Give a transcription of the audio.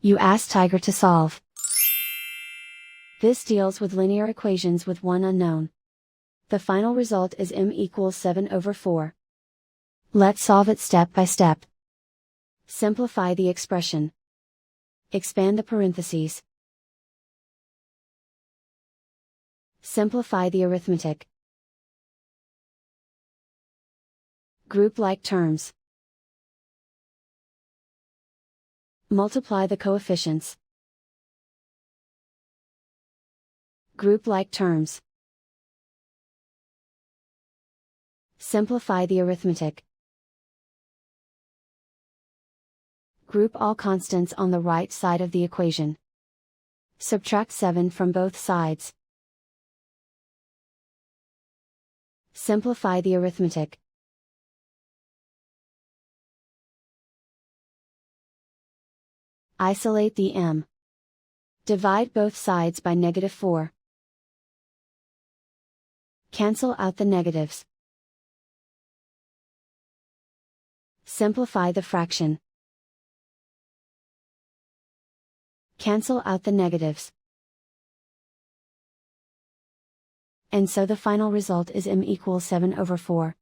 You ask Tiger to solve. This deals with linear equations with one unknown. The final result is m equals 7/4. Let's solve it step by step. Simplify the expression. Expand the parentheses. Simplify the arithmetic. Group like terms. Multiply the coefficients. Group like terms. Simplify the arithmetic. Group all constants on the right side of the equation. Subtract 7 from both sides. Simplify the arithmetic. Isolate the m. Divide both sides by -4. Cancel out the negatives. Simplify the fraction. Cancel out the negatives. And so the final result is m equals 7/4.